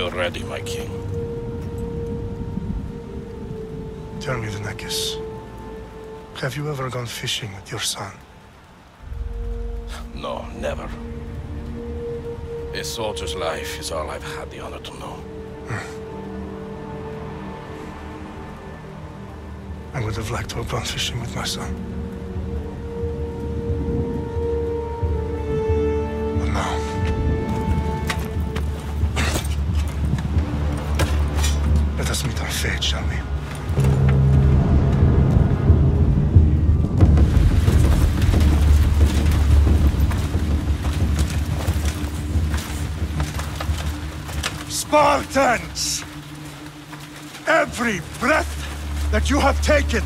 you're ready, my king. Tell me, the Nekis. Have you ever gone fishing with your son? No, never. A soldier's life is all I've had the honor to know. I would have liked to have gone fishing with my son. But now... let us meet our fate, shall we? Spartans! Every breath that you have taken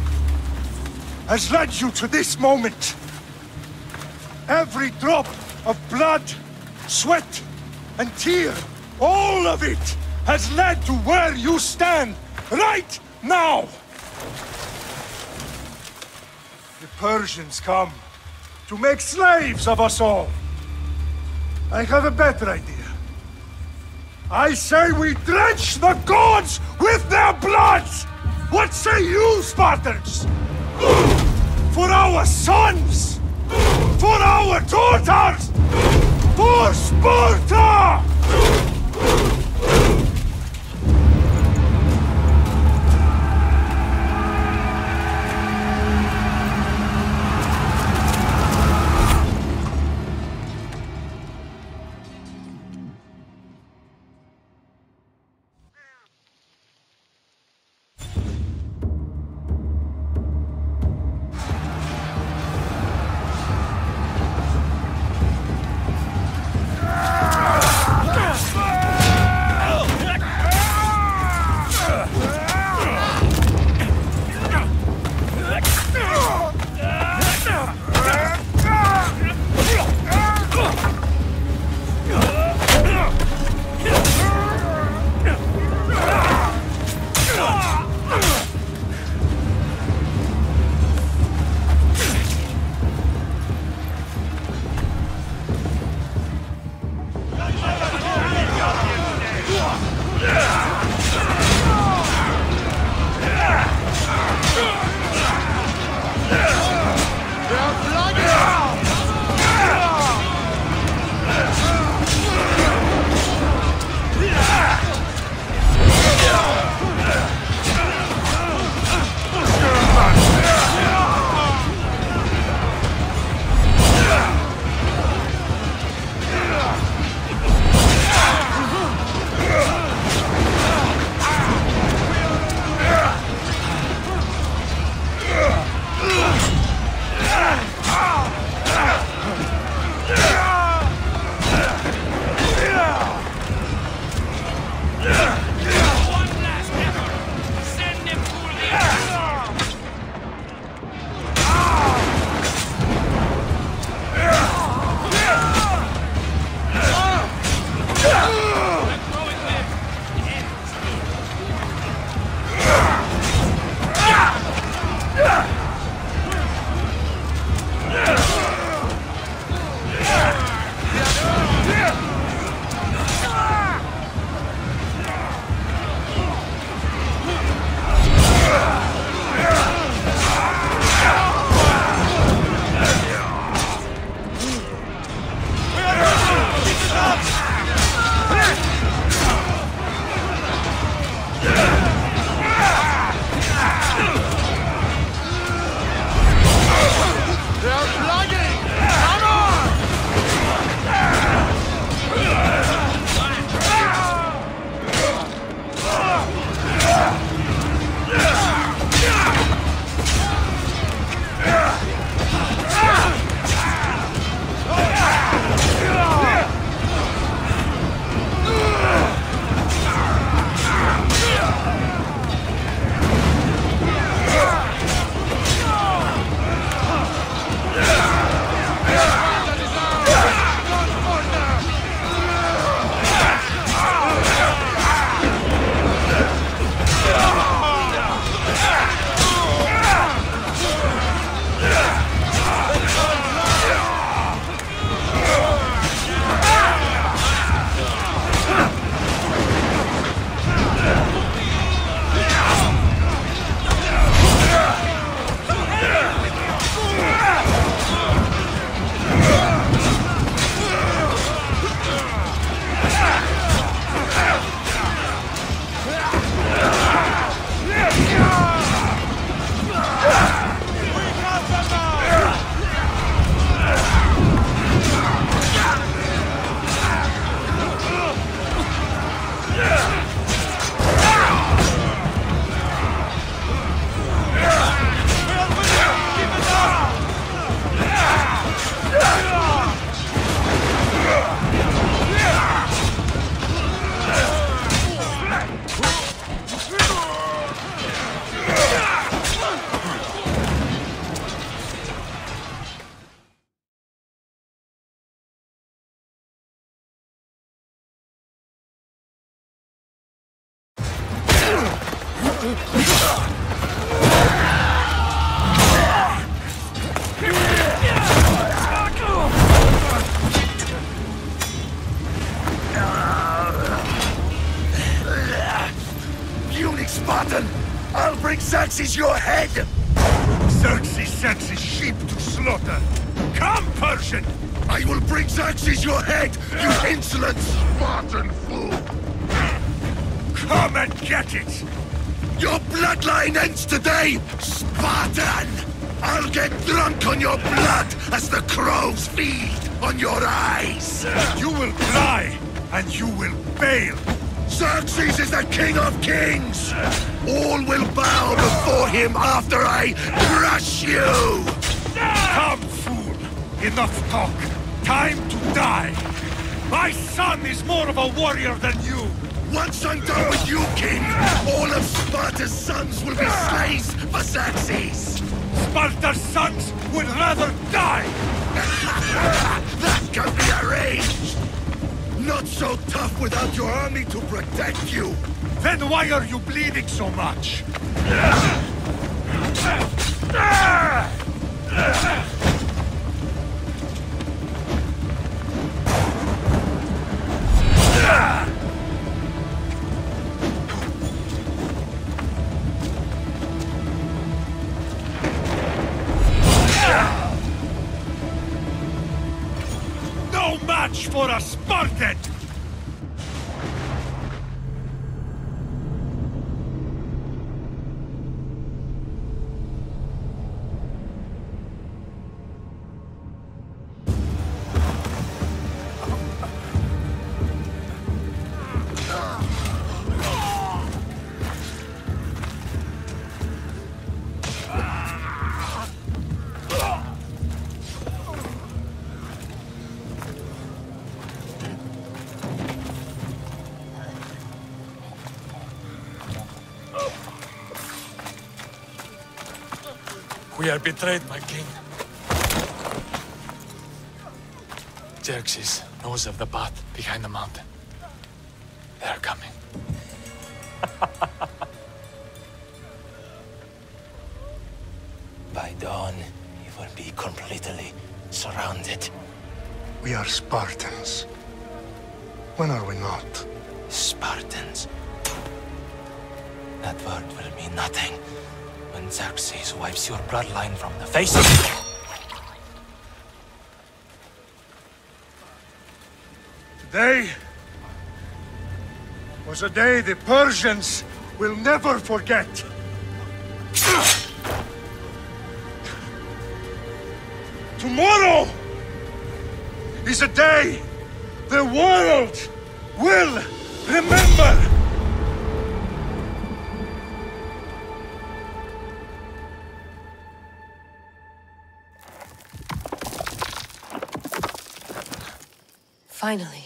has led you to this moment. Every drop of blood, sweat, and tear, all of it has led to where you stand right now. The Persians come to make slaves of us all. I have a better idea. I say we drench the gods with their blood! What say you, Spartans? For our sons! For our daughters! For Sparta! Spartan! I'll bring Xerxes your head! Xerxes sends his sheep to slaughter. Come, Persian! I will bring Xerxes your head, you insolent Spartan fool! Come and get it! Your bloodline ends today, Spartan! I'll get drunk on your blood as the crows feed on your eyes! You will cry, and you will fail! Xerxes is the king of kings! All will bow before him after I crush you! Come, fool! Enough talk! Time to die! My son is more of a warrior than you! Once I'm done with you, king, all of Sparta's sons will be slaves for Xerxes! Sparta's sons would rather die! That can be arranged! Not so tough without your army to protect you! Then why are you bleeding so much? No match for a Spartan! We are betrayed, my king. Xerxes knows of the path behind the mountain. They are coming. By dawn, you will be completely surrounded. We are Spartans. When are we not? Spartans. That word will mean nothing when Xerxes wipes your bloodline from the face of it. Today was a day the Persians will never forget. Tomorrow is a day the world will remember. Finally.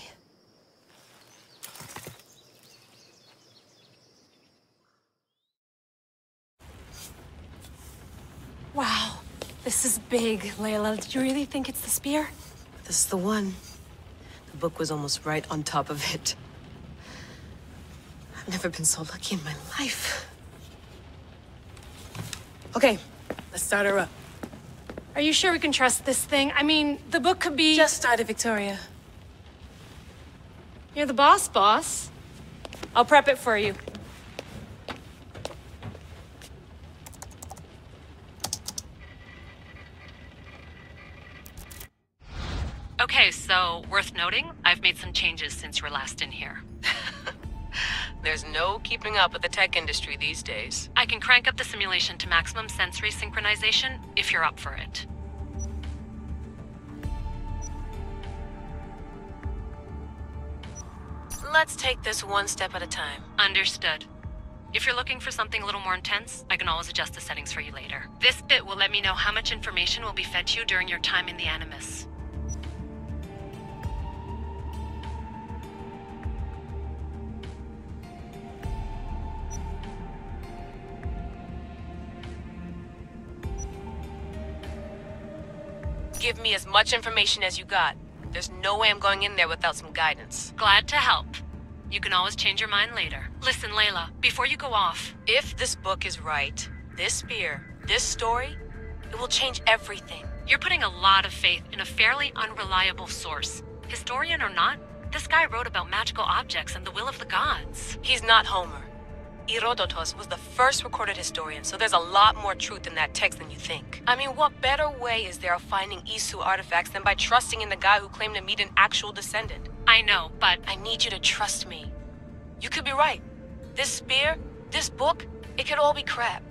Wow, this is big, Layla. Did you really think it's the spear? This is the one. The book was almost right on top of it. I've never been so lucky in my life. Okay, let's start her up. Are you sure we can trust this thing? I mean, the book could be... Just started, Victoria. You're the boss. I'll prep it for you. Okay, so worth noting, I've made some changes since you were last in here. There's no keeping up with the tech industry these days. I can crank up the simulation to maximum sensory synchronization if you're up for it. Let's take this one step at a time. Understood. If you're looking for something a little more intense, I can always adjust the settings for you later. This bit will let me know how much information will be fed to you during your time in the Animus. Give me as much information as you got. There's no way I'm going in there without some guidance. Glad to help. You can always change your mind later. Listen, Layla, before you go off... If this book is right, this spear, this story, it will change everything. You're putting a lot of faith in a fairly unreliable source. Historian or not, this guy wrote about magical objects and the will of the gods. He's not Homer. Herodotus was the first recorded historian, so there's a lot more truth in that text than you think. I mean, what better way is there of finding Isu artifacts than by trusting in the guy who claimed to meet an actual descendant? I know, but... I need you to trust me. You could be right. This spear, this book, it could all be crap.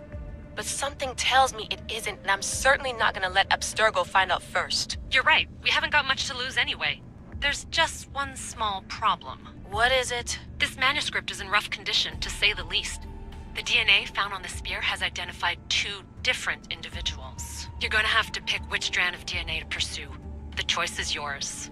But something tells me it isn't, and I'm certainly not gonna let Abstergo find out first. You're right. We haven't got much to lose anyway. There's just one small problem. What is it? This manuscript is in rough condition, to say the least. The DNA found on the spear has identified 2 different individuals. You're gonna have to pick which strand of DNA to pursue. The choice is yours.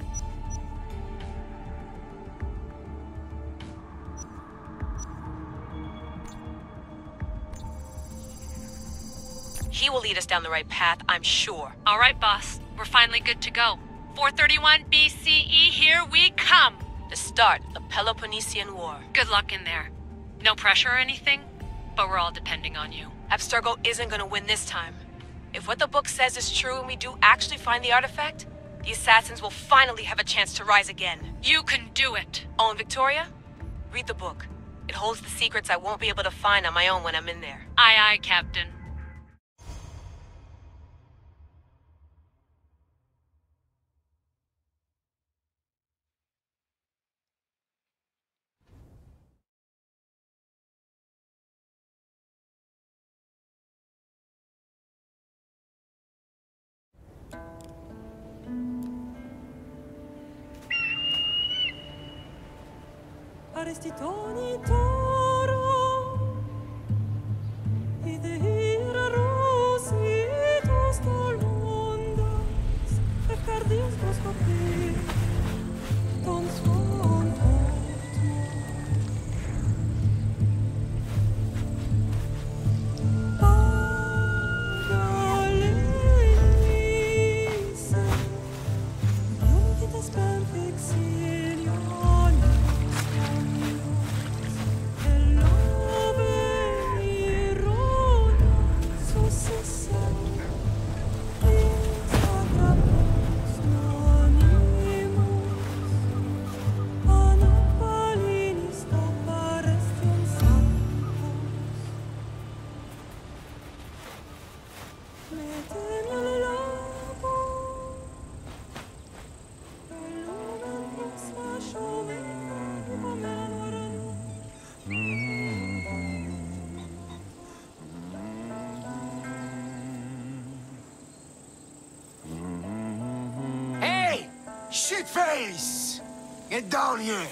He will lead us down the right path, I'm sure. All right, boss. We're finally good to go. 431 BCE, here we come! The start of the Peloponnesian War. Good luck in there. No pressure or anything, but we're all depending on you. Abstergo isn't gonna win this time. If what the book says is true and we do actually find the artifact, the assassins will finally have a chance to rise again. You can do it! Oh, and Victoria? Read the book. It holds the secrets I won't be able to find on my own when I'm in there. Aye, aye, Captain. Arestitoni toro, idehira rositos tolondas, efcardios proscopir, ton son Pagalenise, iuntitas perfectionis. Shitface! Get down here!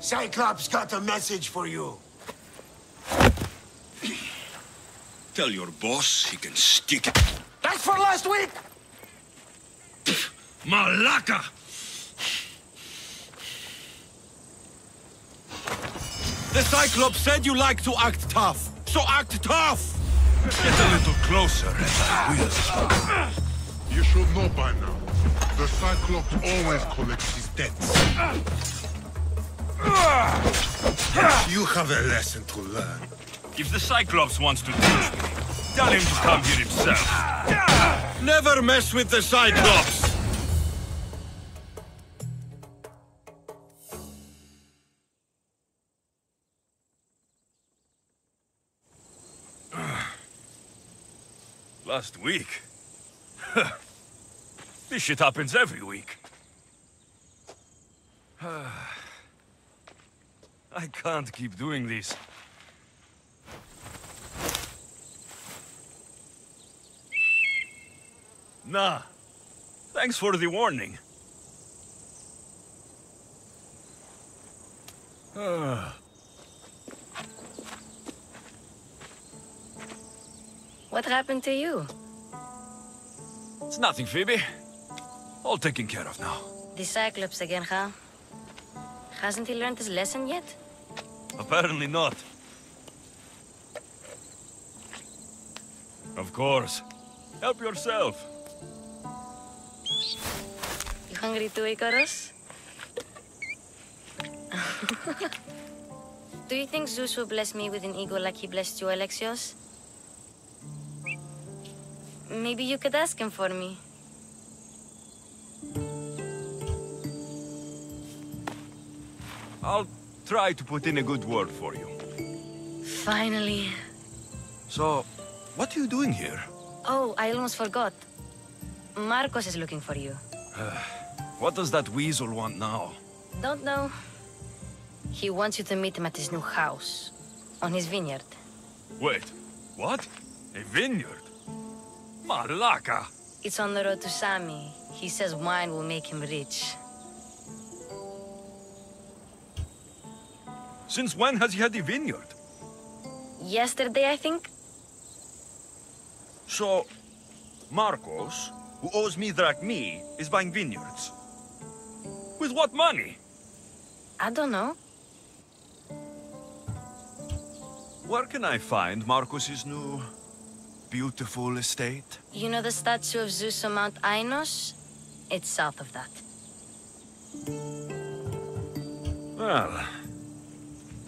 Cyclops got a message for you. Tell your boss he can stick it. That's for last week! Malaka! The Cyclops said you like to act tough, so act tough! Get a little closer and I will. You should know by now. The Cyclops always collects his debts. You have a lesson to learn. If the Cyclops wants to teach me, tell him to come here himself. Never mess with the Cyclops! Last week? This shit happens every week. I can't keep doing this. Nah. Thanks for the warning. What happened to you? It's nothing, Phoebe. All taken care of now. The Cyclops again, huh? Hasn't he learned his lesson yet? Apparently not. Of course. Help yourself. You Hungry too, Icarus? Do you think Zeus will bless me with an ego like he blessed you, Alexios? Maybe you could ask him for me. I'll try to put in a good word for you. Finally. So, what are you doing here? Oh, I almost forgot. Marcos is looking for you. What does that weasel want now? Don't know. He wants you to meet him at his new house. On his vineyard. Wait, what? A vineyard? Malaka! It's on the road to Sami. He says wine will make him rich. Since when has he had a vineyard? Yesterday, I think? So, Marcos, who owes me drachmi, is buying vineyards. With what money? I don't know. Where can I find Marcos's new, beautiful estate? You know the statue of Zeus on Mount Ainos? It's south of that. Well,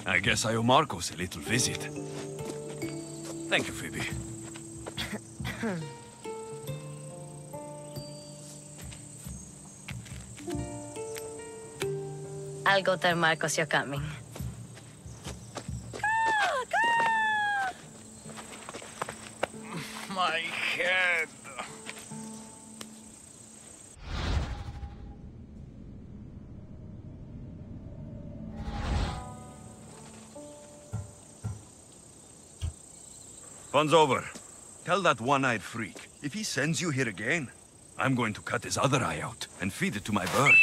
I guess I owe Marcos a little visit. Thank you, Phoebe. I'll go tell Marcos you're coming. My head. Fun's over. Tell that one-eyed freak, if he sends you here again, I'm going to cut his other eye out and feed it to my bird.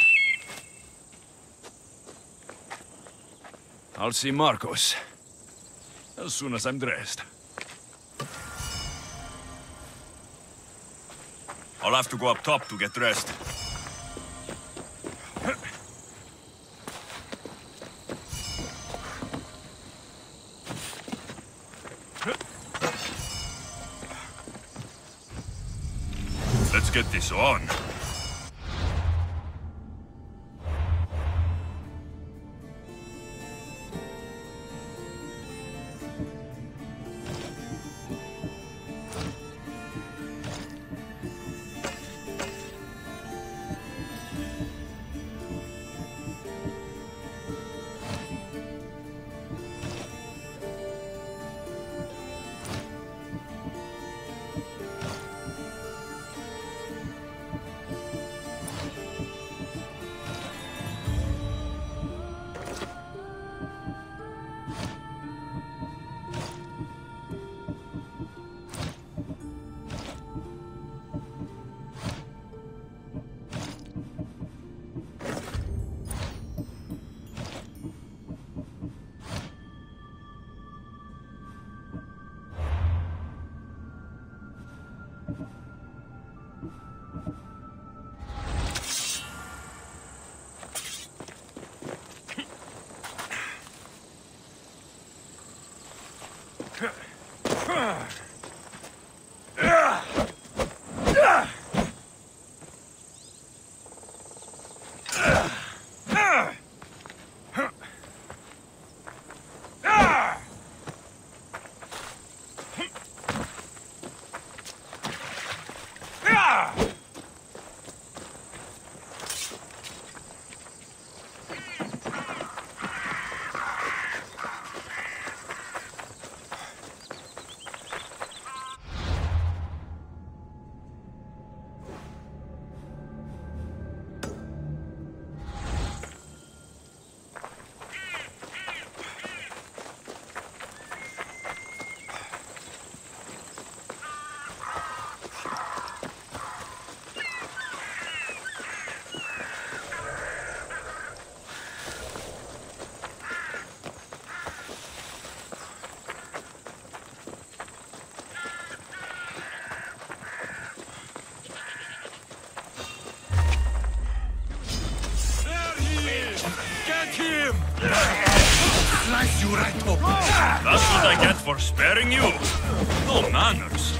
I'll see Marcos as soon as I'm dressed. I'll have to go up top to get dressed. Let's get this on. Slice you right open. That's what I get for sparing you. No manners.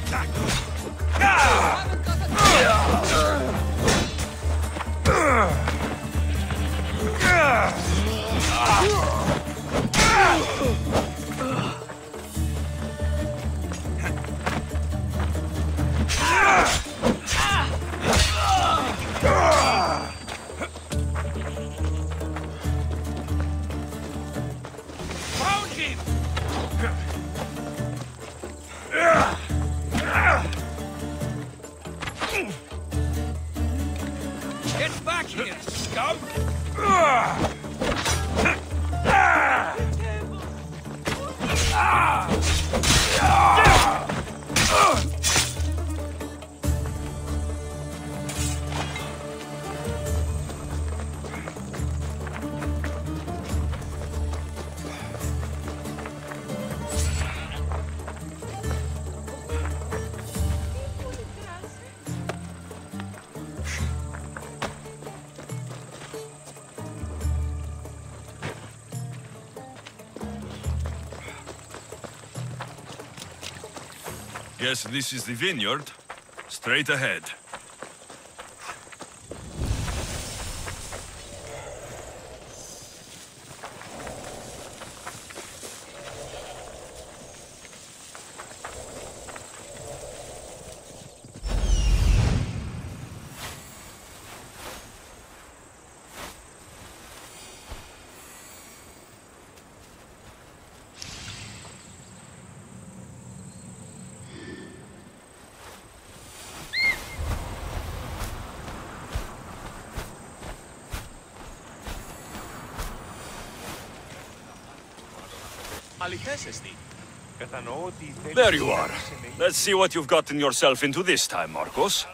Guess this is the vineyard. Straight ahead. There you are. Let's see what you've gotten yourself into this time, Marcos.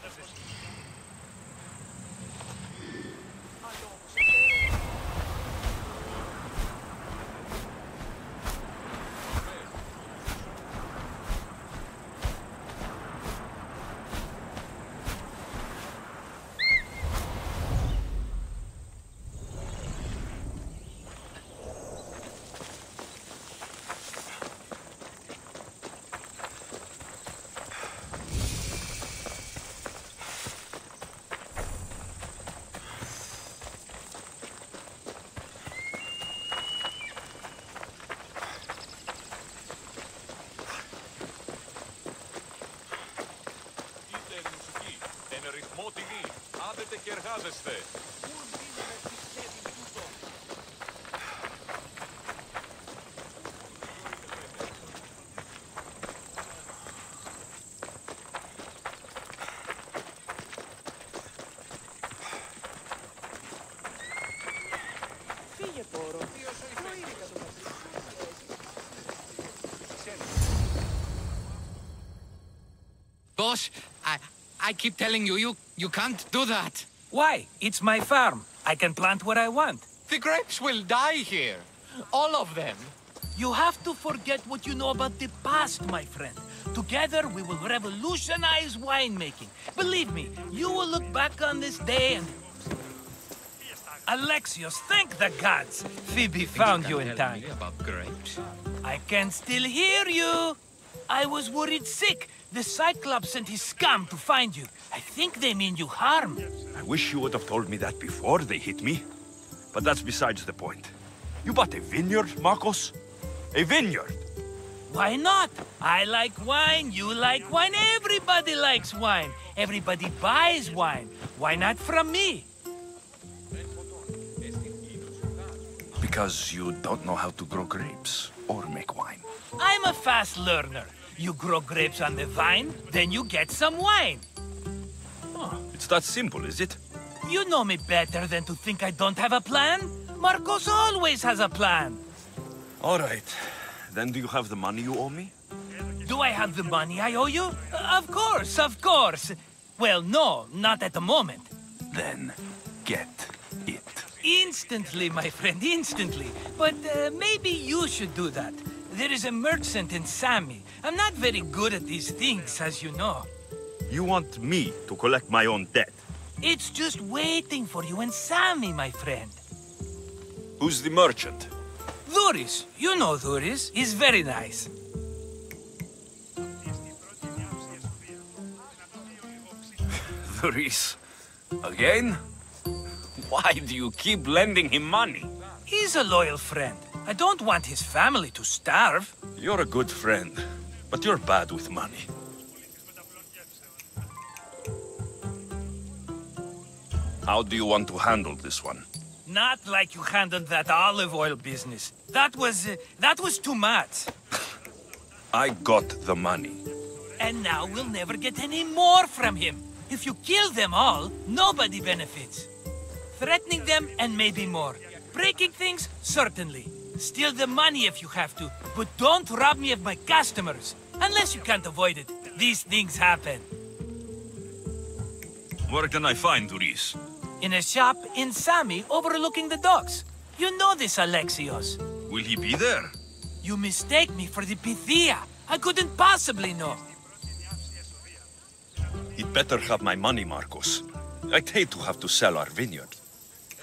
Boss, I keep telling you, you can't do that. Why? It's my farm. I can plant what I want. The grapes will die here. All of them. You have to forget what you know about the past, my friend. Together, we will revolutionize winemaking. Believe me, you will look back on this day and... Alexios, thank the gods! Phoebe found you in time. About grapes? I can still hear you. I was worried sick. The Cyclops sent his scum to find you. I think they mean you harm. I wish you would have told me that before they hit me. But that's besides the point. You bought a vineyard, Marcos? A vineyard? Why not? I like wine, you like wine, everybody likes wine. Everybody buys wine. Why not from me? Because you don't know how to grow grapes or make wine. I'm a fast learner. You grow grapes on the vine, then you get some wine. Oh, it's that simple, is it? You know me better than to think I don't have a plan. Marcos always has a plan. All right. Then do you have the money you owe me? Do I have the money I owe you? Of course, of course. Well, no, not at the moment. Then get it. Instantly, my friend, instantly. But maybe you should do that. There is a merchant in Sami. I'm not very good at these things, as you know. You want me to collect my own debt? It's just waiting for you in Sami, my friend. Who's the merchant? Dhuris. You know Dhuris. He's very nice. Dhuris? Again? Why do you keep lending him money? He's a loyal friend. I don't want his family to starve. You're a good friend, but you're bad with money. How do you want to handle this one? Not like you handled that olive oil business. That was too much. I got the money. And now we'll never get any more from him. If you kill them all, nobody benefits. Threatening them and maybe more. Breaking things, certainly. Steal the money if you have to, but don't rob me of my customers. Unless you can't avoid it. These things happen. Where can I find Dhuris? In a shop in Sami overlooking the docks. You know this, Alexios. Will he be there? You mistake me for the Pythia. I couldn't possibly know. He'd better have my money, Marcos. I'd hate to have to sell our vineyard.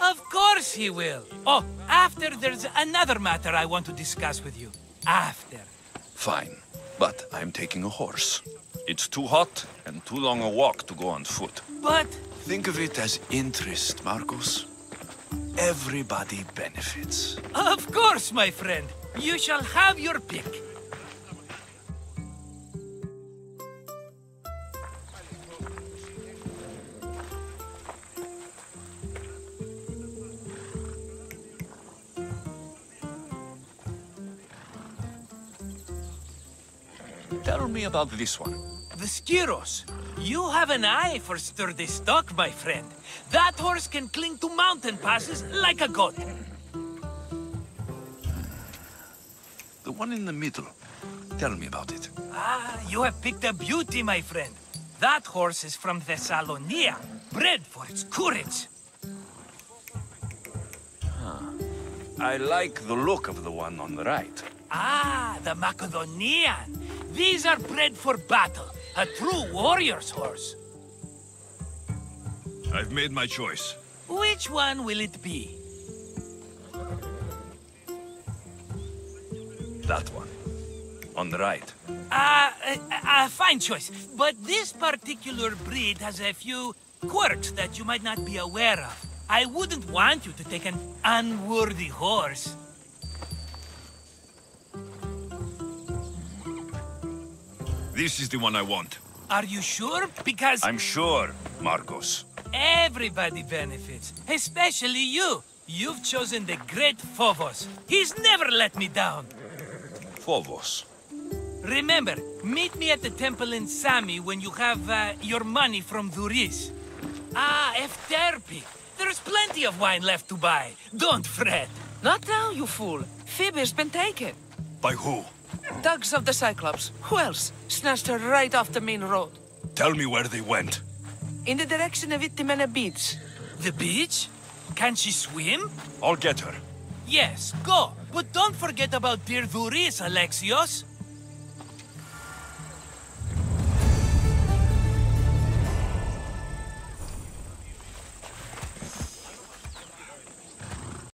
Of course he will. Oh, after there's another matter I want to discuss with you. After. Fine, but I'm taking a horse. It's too hot and too long a walk to go on foot. But... Think of it as interest, Marcos. Everybody benefits. Of course, my friend. You shall have your pick. Tell me about this one. The Skiros. You have an eye for sturdy stock, my friend. That horse can cling to mountain passes like a goat. The one in the middle. Tell me about it. Ah, you have picked a beauty, my friend. That horse is from Thessalonia, bred for its courage. I like the look of the one on the right. Ah, the Macedonian. These are bred for battle. A true warrior's horse. I've made my choice. Which one will it be? That one. On the right. Fine choice. But this particular breed has a few quirks that you might not be aware of. I wouldn't want you to take an unworthy horse. This is the one I want. Are you sure? Because... I'm sure, Marcos. Everybody benefits, especially you. You've chosen the great Phobos. He's never let me down. Phobos. Remember, meet me at the temple in Sami when you have your money from Duris. Ah, Efterpi. There's plenty of wine left to buy. Don't fret. Not now, you fool. Phoebe's been taken. By who? Thugs of the Cyclops. Who else? Snatched her right off the main road. Tell me where they went. In the direction of Itimena Beach. The beach? Can she swim? I'll get her. Yes, go. But don't forget about dear Duris, Alexios.